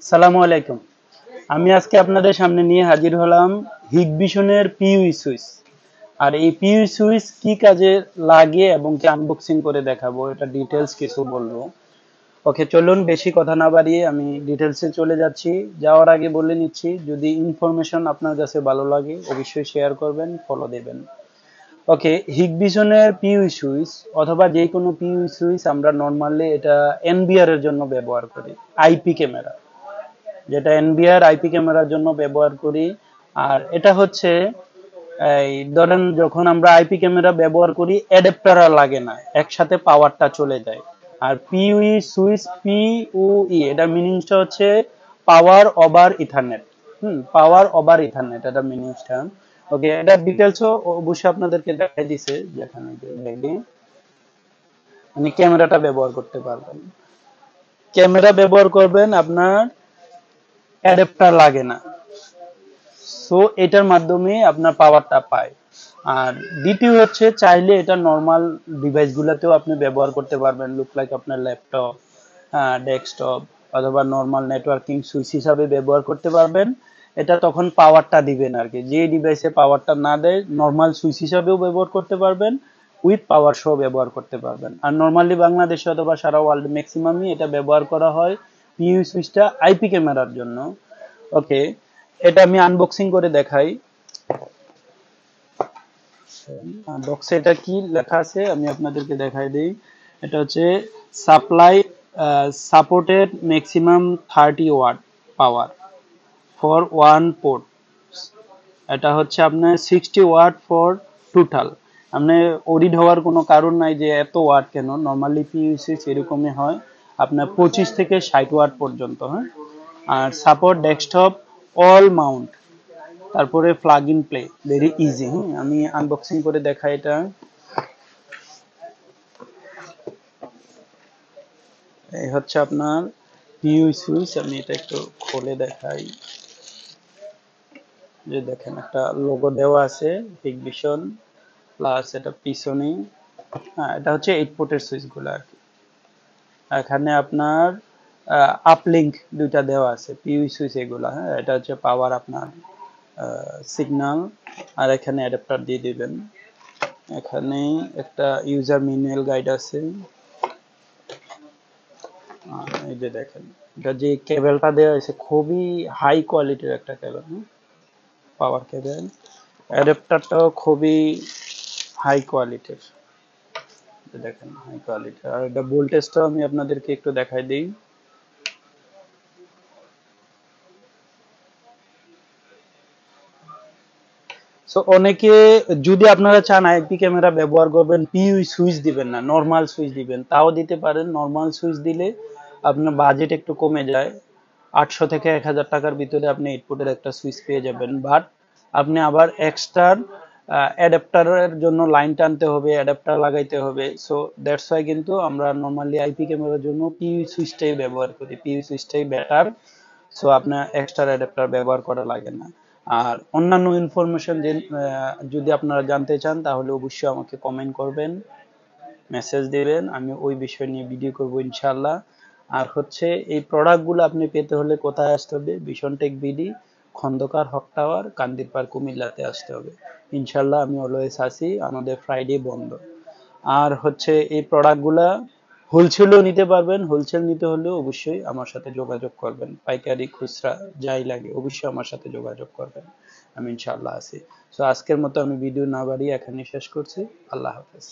সালামু আলাইকুম। আমি আজকে আপনাদের সামনে নিয়ে হাজির হলাম হিগবিশনের পিইউই সুইচ। আর এই পিইউই সুইচ কি কাজে লাগে এবং কি আনবক্সিং করে দেখাবো, এটা ডিটেলস কিছু বলবো। ওকে, চলুন বেশি কথা না বাড়িয়ে আমি ডিটেলসে চলে যাচ্ছি। যাওয়ার আগে বলে নিচ্ছি, যদি ইনফরমেশন আপনার কাছে ভালো লাগে অবশ্যই শেয়ার করবেন, ফলো দেবেন। ওকে, হিগবিশনের পিইউই সুইচ অথবা যে কোনো পিইউই সুইচ আমরা নর্মালি এটা এনবিআর এর জন্য ব্যবহার করি, আইপি ক্যামেরা, যেটা এনবিআর আইপি ক্যামেরার জন্য ব্যবহার করি। আর এটা হচ্ছে এই ধরেন যখন আমরা আইপি ক্যামেরা ব্যবহার করি অ্যাডাপ্টার আর লাগে না, একসাথে পাওয়ারটা চলে যায়। আর পিইউই সুইচ, পিইউই এটা মিনিংসটা হচ্ছে পাওয়ার ওভার ইথারনেট। পাওয়ার ওভার ইথারনেট এটা মিনিংসটা। ওকে, এটা ডিটেলসও অবশ্যই আপনাদেরকে দেখাই দিছে, যেখানে দেখি মানে ক্যামেরাটা ব্যবহার করতে পারবেন। ক্যামেরা ব্যবহার করবেন, আপনার অ্যাডাপ্টার লাগে না, সো এটার মাধ্যমে আপনার পাওয়ারটা পায়। আর দ্বিতীয় হচ্ছে চাইলে এটা নর্মাল ডিভাইস গুলাতেও আপনি ব্যবহার করতে পারবেন, লুক লাইক আপনার ল্যাপটপ, ডেস্কটপ অথবা নর্মাল নেটওয়ার্কিং সুইচ হিসাবে ব্যবহার করতে পারবেন। এটা তখন পাওয়ারটা দিবেন আর কি, যে ডিভাইসে পাওয়ারটা না দেয় নর্মাল সুইচ হিসাবেও ব্যবহার করতে পারবেন, উইথ পাওয়ার সহ ব্যবহার করতে পারবেন। আর নর্মালি বাংলাদেশে অথবা সারা ওয়ার্ল্ড ম্যাক্সিমামই এটা ব্যবহার করা হয় পিইউ সুইচটা আইপি ক্যামেরার জন্য। ওকে, এটা আমি আনবক্সিং করে দেখাই। বক্সে এটা কি লেখা আছে আমি আপনাদেরকে দেখাই দেই। এটা হচ্ছে supply supported maximum 30 watt power for one port. এটা হচ্ছে আপনার 60 ওয়াট ফর টোটাল। আপনি ওরিড হওয়ার কোনো কারণ নাই যে এত ওয়াট কেন, নর্মালি পিইউসি এরকমই হয় আপনার 25 থেকে 60 ওয়াট পর্যন্ত। হ্যাঁ, আর সাপোর্ট ডেস্কটপ অল মাউন্ট, তারপরে plug in play, very easy. আমি আনবক্সিং করে দেখাই। এটা এই হচ্ছে আপনার পিইউই সুইচ। আমি এটা একটু খুলে দেখাই, যে দেখেন একটা লোগো দেওয়া আছে হিগবিশন প্লাস, এটা পিছনে। হ্যাঁ, এটা হচ্ছে 8 পোর্টের সুইচ গুলো আর কি। এখানে আপনার আপলিঙ্ক দুইটা দেওয়া আছে পিইউই সুইচ এগুলা। হ্যাঁ, এটা হচ্ছে পাওয়ার আপনার সিগন্যাল, আর এখানে অ্যাডাপ্টার দিয়ে দিবেন। এখানে একটা ইউজার ম্যানুয়াল গাইড আছে। এই যে দেখেন, এটা যে কেবলটা দেওয়া হয়েছে খুবই হাই কোয়ালিটির একটা কেবল, পাওয়ার কেবল। অ্যাডাপ্টারটাও খুবই হাই কোয়ালিটির, দেখেন হাই কোয়ালিটির। আর এটা ভোল্টেজটাও আমি আপনাদেরকে একটু দেখাই দিই। সো অনেকে, যদি আপনারা চান আইপি ক্যামেরা ব্যবহার করবেন, পিইউই সুইচ দিবেন না, নরমাল সুইচ দিবেন, তাও দিতে পারেন। নরমাল সুইচ দিলে আপনার বাজেট একটু কমে যায়, 800 থেকে 1000 টাকার ভিতরে আপনি 8 পোর্টের একটা সুইচ পেয়ে যাবেন। বাট আপনি আবার এক্সট্রা অ্যাডাপ্টারের জন্য লাইন টানতে হবে, অ্যাডাপ্টার লাগাইতে হবে। সো দ্যাটস ওয়াই কিন্তু আমরা নরমালি আইপি ক্যামেরার জন্য পিইউই সুইচটাই ব্যবহার করি, পিইউই সুইচটাই বেটার। সো আপনার এক্সট্রা অ্যাডাপ্টার ব্যবহার করা লাগে না। আর অন্যান্য ইনফরমেশন যদি আপনারা জানতে চান তাহলে অবশ্যই আমাকে কমেন্ট করবেন, মেসেজ দিবেন, আমি ওই বিষয় নিয়ে ভিডিও করব ইনশাআল্লাহ। আর হচ্ছে এই প্রোডাক্টগুলো আপনি পেতে হলে কোথায় আসতে হবে? ভিশন টেক বিডি, খন্দকার হক টাওয়ার, কান্দিরপাড়, কুমিল্লাতে আসতে হবে। ইনশাআল্লাহ আমি অলওয়েজ আসি, আমাদের ফ্রাইডে বন্ধ। আর হচ্ছে এই প্রোডাক্টগুলা হোলসেলও নিতে পারবেন। হোলসেল নিতে হলেও অবশ্যই আমার সাথে যোগাযোগ করবেন, পাইকারি খুচরা যাই লাগে অবশ্যই আমার সাথে যোগাযোগ করবেন, আমি ইনশাআল্লাহ আছি। সো আজকের মতো আমি ভিডিও না বাড়িয়ে এখানে শেষ করছি। আল্লাহ হাফেজ।